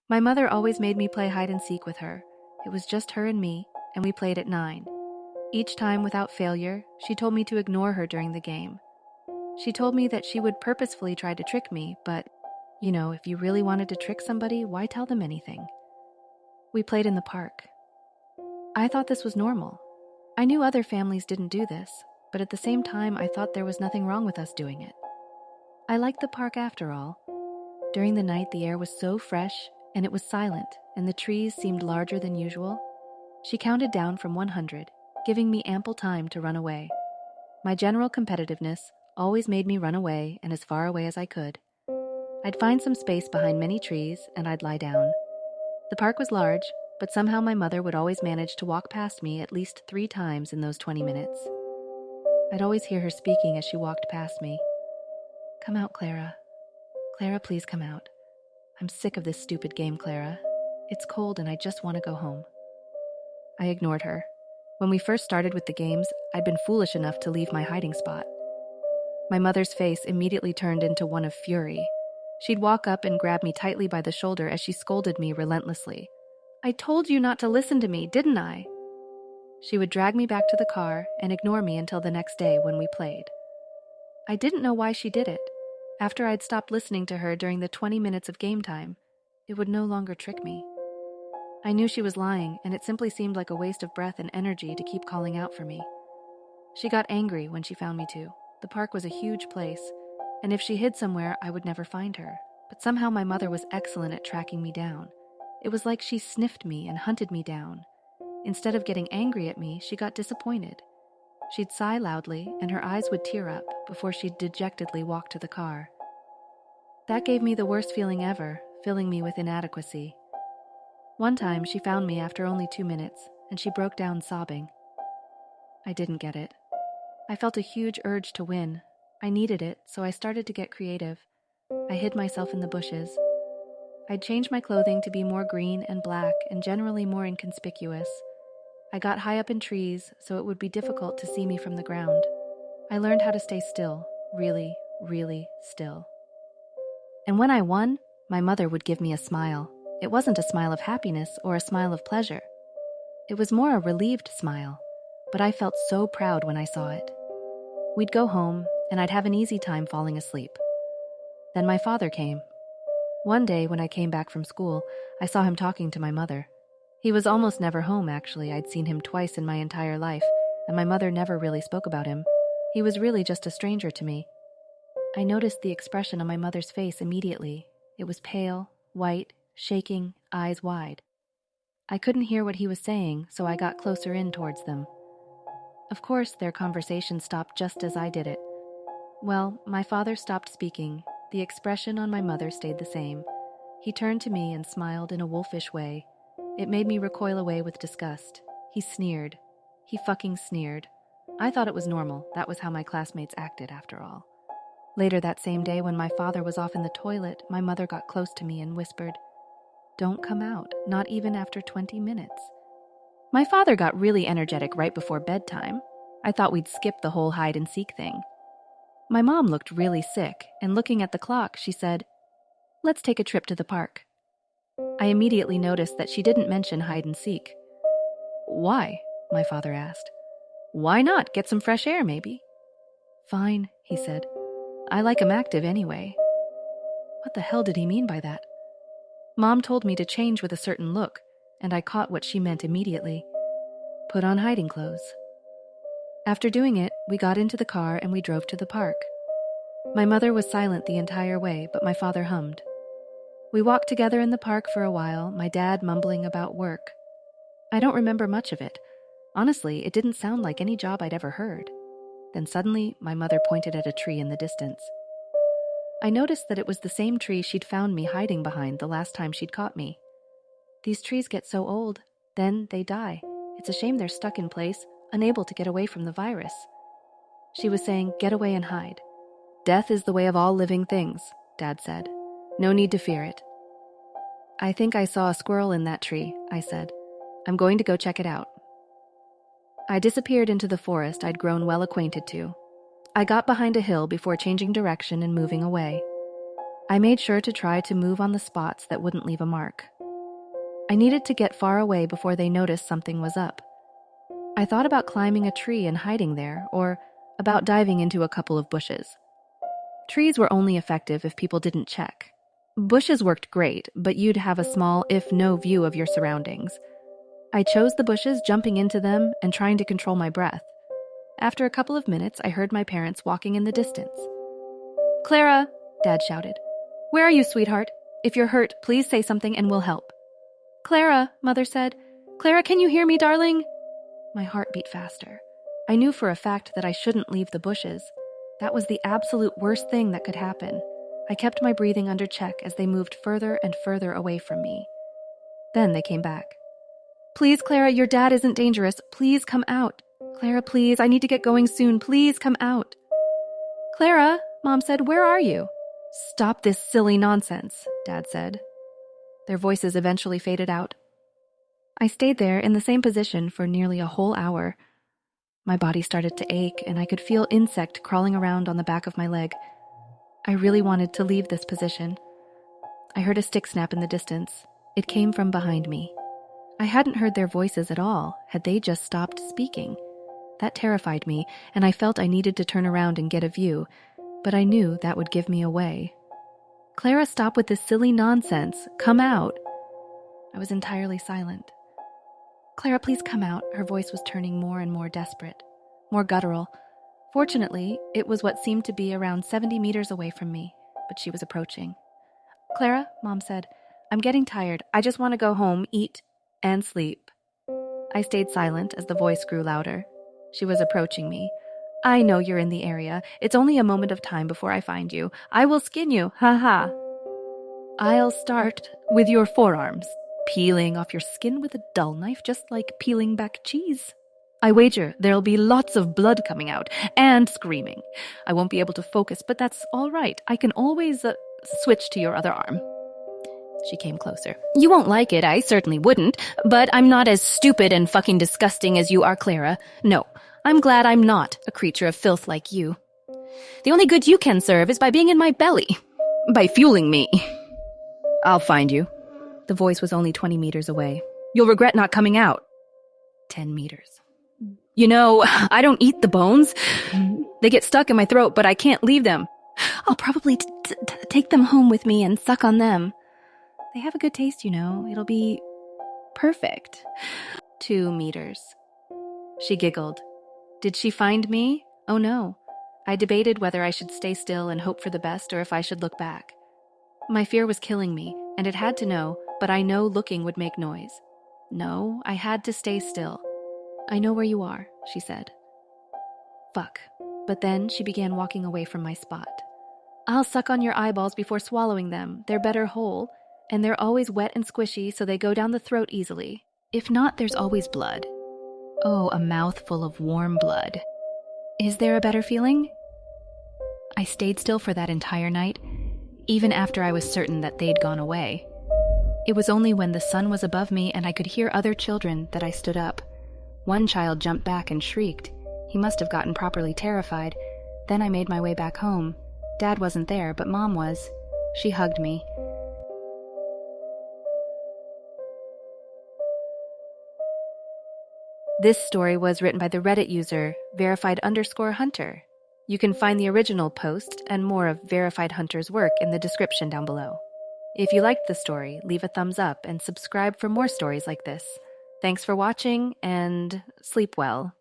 My mother always made me play hide and seek with her. It was just her and me, and we played at 9. Each time without failure, she told me to ignore her during the game. She told me that she would purposefully try to trick me, but, if you really wanted to trick somebody, why tell them anything? We played in the park. I thought this was normal. I knew other families didn't do this, but at the same time, I thought there was nothing wrong with us doing it. I liked the park after all. During the night, the air was so fresh, and it was silent, and the trees seemed larger than usual. She counted down from 100, giving me ample time to run away. My general competitiveness always made me run away and as far away as I could. I'd find some space behind many trees, and I'd lie down. The park was large, but somehow my mother would always manage to walk past me at least 3 times in those 20 minutes. I'd always hear her speaking as she walked past me. "Come out, Clara. Clara, please come out. I'm sick of this stupid game, Clara. It's cold and I just want to go home." I ignored her. When we first started with the games, I'd been foolish enough to leave my hiding spot. My mother's face immediately turned into one of fury. She'd walk up and grab me tightly by the shoulder as she scolded me relentlessly. "I told you not to listen to me, didn't I?" She would drag me back to the car and ignore me until the next day when we played. I didn't know why she did it. After I'd stopped listening to her during the 20 minutes of game time, it would no longer trick me. I knew she was lying, and it simply seemed like a waste of breath and energy to keep calling out for me. She got angry when she found me too. The park was a huge place, and if she hid somewhere, I would never find her. But somehow my mother was excellent at tracking me down. It was like she sniffed me and hunted me down. Instead of getting angry at me, she got disappointed. She'd sigh loudly, and her eyes would tear up before she'd dejectedly walk to the car. That gave me the worst feeling ever, filling me with inadequacy. One time, she found me after only 2 minutes, and she broke down sobbing. I didn't get it. I felt a huge urge to win. I needed it, so I started to get creative. I hid myself in the bushes. I'd changed my clothing to be more green and black and generally more inconspicuous. I got high up in trees, so it would be difficult to see me from the ground. I learned how to stay still, really, really still. And when I won, my mother would give me a smile. It wasn't a smile of happiness or a smile of pleasure. It was more a relieved smile, but I felt so proud when I saw it. We'd go home, and I'd have an easy time falling asleep. Then my father came. One day when I came back from school, I saw him talking to my mother. He was almost never home, actually. I'd seen him twice in my entire life, and my mother never really spoke about him. He was really just a stranger to me. I noticed the expression on my mother's face immediately. It was pale, white, shaking, eyes wide. I couldn't hear what he was saying, so I got closer in towards them. Of course, their conversation stopped just as I did it. Well, my father stopped speaking. The expression on my mother stayed the same. He turned to me and smiled in a wolfish way. It made me recoil away with disgust. He sneered. He fucking sneered. I thought it was normal. That was how my classmates acted, after all. Later that same day, when my father was off in the toilet, my mother got close to me and whispered, "Don't come out, not even after 20 minutes. My father got really energetic right before bedtime. I thought we'd skip the whole hide and seek thing. My mom looked really sick, and looking at the clock, she said, "Let's take a trip to the park." I immediately noticed that she didn't mention hide and seek. "Why?" my father asked. "Why not? Get some fresh air, maybe." "Fine," he said. "I like 'em active anyway." What the hell did he mean by that? Mom told me to change with a certain look, and I caught what she meant immediately. Put on hiding clothes. After doing it, we got into the car and we drove to the park. My mother was silent the entire way, but my father hummed. We walked together in the park for a while, my dad mumbling about work. I don't remember much of it. Honestly, it didn't sound like any job I'd ever heard. Then suddenly, my mother pointed at a tree in the distance. I noticed that it was the same tree she'd found me hiding behind the last time she'd caught me. These trees get so old, then they die. It's a shame they're stuck in place, unable to get away from the virus. She was saying, "Get away and hide. Death is the way of all living things," Dad said. "No need to fear it." "I think I saw a squirrel in that tree," I said. "I'm going to go check it out." I disappeared into the forest I'd grown well acquainted to. I got behind a hill before changing direction and moving away. I made sure to try to move on the spots that wouldn't leave a mark. I needed to get far away before they noticed something was up. I thought about climbing a tree and hiding there, or about diving into a couple of bushes. Trees were only effective if people didn't check. Bushes worked great, but you'd have a small, if no, view of your surroundings. I chose the bushes, jumping into them and trying to control my breath. After a couple of minutes, I heard my parents walking in the distance. "Clara," Dad shouted. "Where are you, sweetheart? If you're hurt, please say something and we'll help." "Clara," Mother said. "Clara, can you hear me, darling?" My heart beat faster. I knew for a fact that I shouldn't leave the bushes. That was the absolute worst thing that could happen. I kept my breathing under check as they moved further and further away from me. Then they came back. "Please, Clara, your dad isn't dangerous. Please come out. Clara, please, I need to get going soon. Please come out." "Clara," Mom said, "where are you?" "Stop this silly nonsense," Dad said. Their voices eventually faded out. I stayed there in the same position for nearly a whole hour. My body started to ache, and I could feel insect crawling around on the back of my leg. I really wanted to leave this position. I heard a stick snap in the distance. It came from behind me. I hadn't heard their voices at all. Had they just stopped speaking? That terrified me, and I felt I needed to turn around and get a view, but I knew that would give me away. "Clara, stop with this silly nonsense. Come out." I was entirely silent. "Clara, please come out." Her voice was turning more and more desperate, more guttural. Fortunately, it was what seemed to be around 70 meters away from me, but she was approaching. "Clara," Mom said, "I'm getting tired. I just want to go home, eat, and sleep." I stayed silent as the voice grew louder. She was approaching me. "I know you're in the area. It's only a moment of time before I find you. I will skin you, ha. I'll start with your forearms, peeling off your skin with a dull knife just like peeling back cheese. I wager there'll be lots of blood coming out, and screaming. I won't be able to focus, but that's all right. I can always switch to your other arm." She came closer. "You won't like it, I certainly wouldn't, but I'm not as stupid and fucking disgusting as you are, Clara. No, I'm glad I'm not a creature of filth like you. The only good you can serve is by being in my belly, by fueling me." "I'll find you." The voice was only 20 meters away. "You'll regret not coming out." 10 meters. "You know, I don't eat the bones. They get stuck in my throat, but I can't leave them. I'll probably take them home with me and suck on them. They have a good taste, you know. It'll be perfect." 2 meters. She giggled. Did she find me? Oh no. I debated whether I should stay still and hope for the best or if I should look back. My fear was killing me, and it had to know, but I know looking would make noise. No, I had to stay still. "I know where you are," she said. Fuck. But then she began walking away from my spot. "I'll suck on your eyeballs before swallowing them. They're better whole, and they're always wet and squishy, so they go down the throat easily. If not, there's always blood. Oh, a mouthful of warm blood. Is there a better feeling?" I stayed still for that entire night, even after I was certain that they'd gone away. It was only when the sun was above me and I could hear other children that I stood up. One child jumped back and shrieked. He must have gotten properly terrified. Then I made my way back home. Dad wasn't there, but Mom was. She hugged me. This story was written by the Reddit user verified_hunter. You can find the original post and more of Verified Hunter's work in the description down below. If you liked the story, leave a thumbs up and subscribe for more stories like this. Thanks for watching, and sleep well.